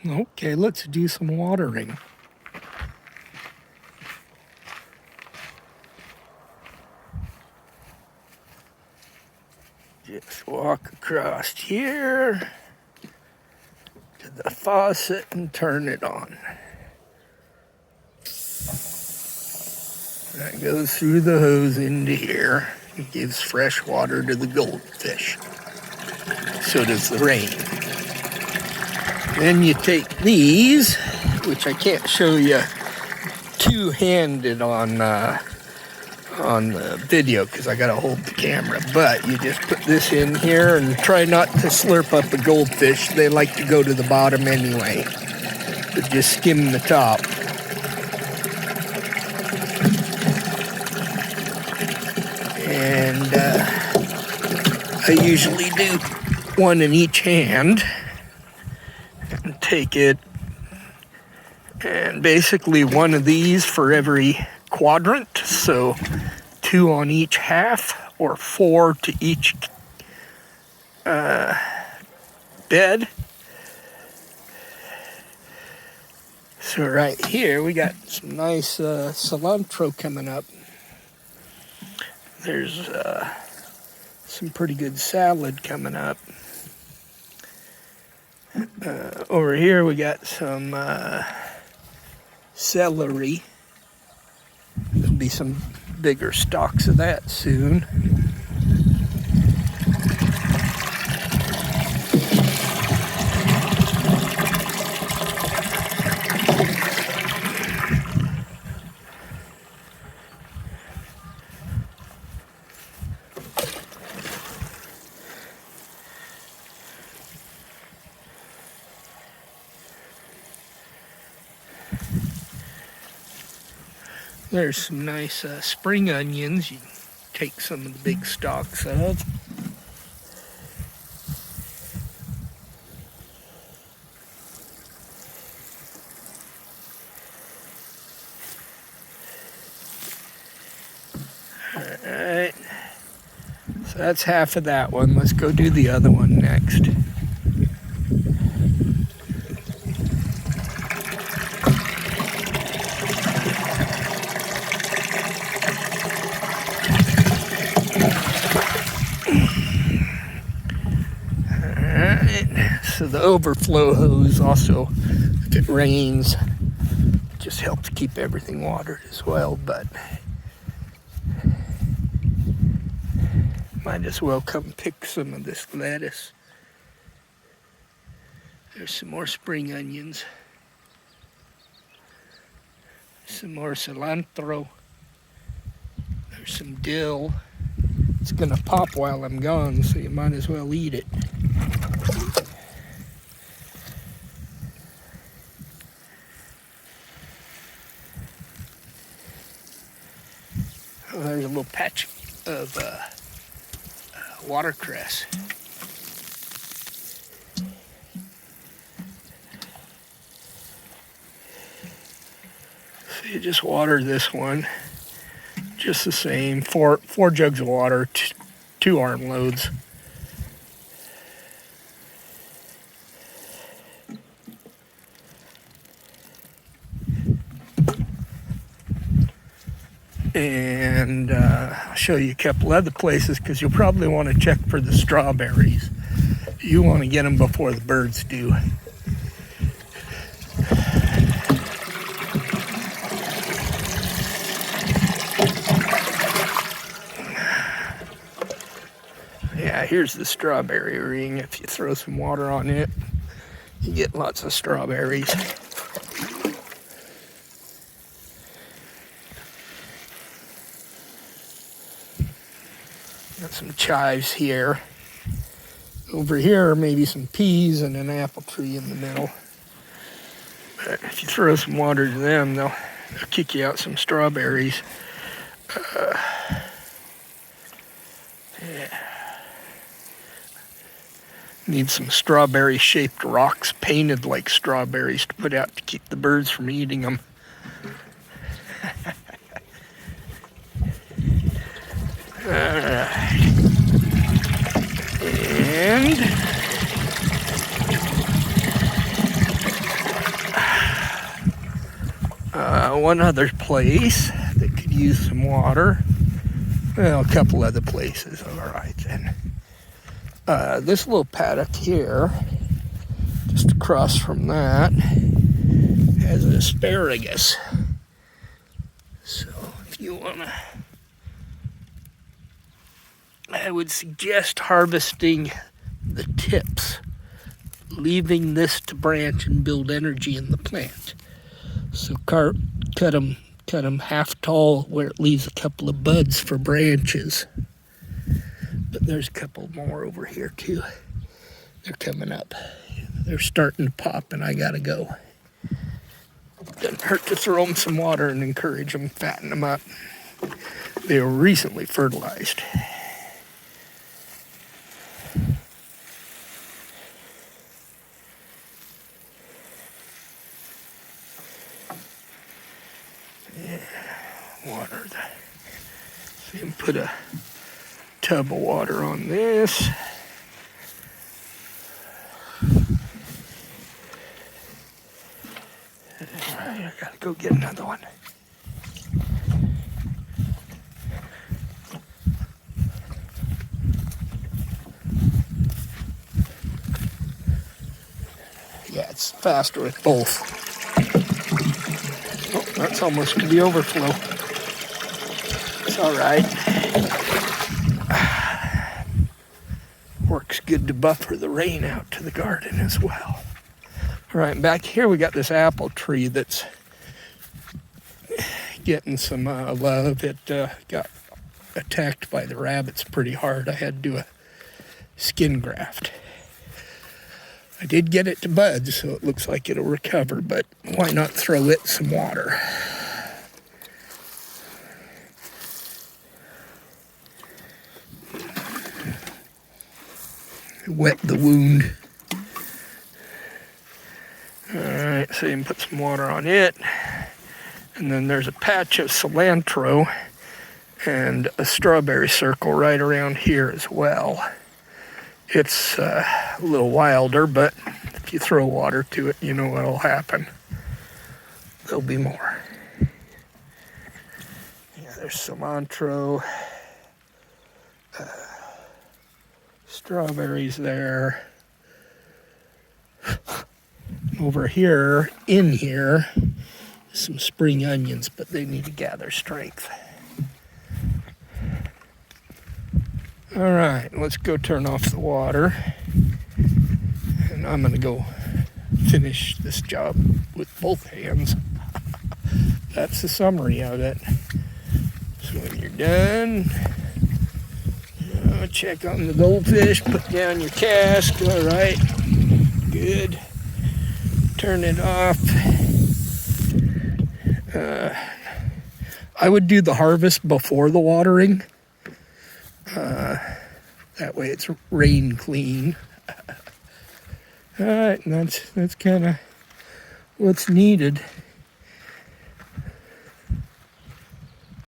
Okay, let's do some watering. Just walk across here to the faucet and turn it on. That goes through the hose into here. It gives fresh water to the goldfish. So does the rain. Then you take these, which I can't show you two-handed on the video because I gotta hold the camera, but you just put this in here and try not to slurp up a goldfish. They like to go to the bottom anyway, but just skim the top. And I usually do one in each hand and take it, and basically one of these for every quadrant, so 2 on each half or 4 to each bed. So right here we got some nice cilantro coming up. There's some pretty good salad coming up. Over here we got some celery. There'll be some bigger stalks of that soon. There's some nice spring onions. You can take some of the big stalks of. Alright, so that's half of that one. Let's go do the other one next. So the overflow hose also, if it rains, just helps keep everything watered as well, but might as well come pick some of this lettuce. There's some more spring onions. Some more cilantro. There's some dill. It's gonna pop while I'm gone, so you might as well eat it. Oh, there's a little patch of watercress. So you just water this one, just the same. Four jugs of water, 2 arm loads. And I'll show you a couple other places because you'll probably want to check for the strawberries. You want to get them before the birds do. Yeah, here's the strawberry ring. If you throw some water on it, you get lots of strawberries. Got some chives here. Over here, maybe some peas and an apple tree in the middle. But if you throw some water to them, they'll kick you out some strawberries. Yeah. Need some strawberry-shaped rocks painted like strawberries to put out to keep the birds from eating them. Alright. And one other place that could use some water. Well, a couple other places. All right, then. This little paddock here, just across from that, has an asparagus. So if you wanna, I would suggest harvesting the tips, leaving this to branch and build energy in the plant. So cut them half tall where it leaves a couple of buds for branches. But there's a couple more over here too. They're coming up. They're starting to pop and I gotta go. Doesn't hurt to throw them some water and encourage them, fatten them up. They were recently fertilized. Water. See him put a tub of water on this. Alright, I gotta go get another one. Yeah, it's faster with both. Oh, that's almost to the overflow. It's all right. Works good to buffer the rain out to the garden as well. All right, back here we got this apple tree that's getting some love. It got attacked by the rabbits pretty hard. I had to do a skin graft. I did get it to bud, so it looks like it'll recover, but why not throw it some water? Wet the wound. Alright, so you can put some water on it. And then there's a patch of cilantro and a strawberry circle right around here as well. It's a little wilder, but if you throw water to it, you know what'll happen. There'll be more. Yeah, there's cilantro. Strawberries there. Over here, in here, some spring onions, but they need to gather strength. All right, let's go turn off the water. And I'm gonna go finish this job with both hands. That's the summary of it. So when you're done, check on the goldfish, put down your cask. All right, good. Turn it off. I would do the harvest before the watering. That way it's rain clean. All right, and that's kind of what's needed.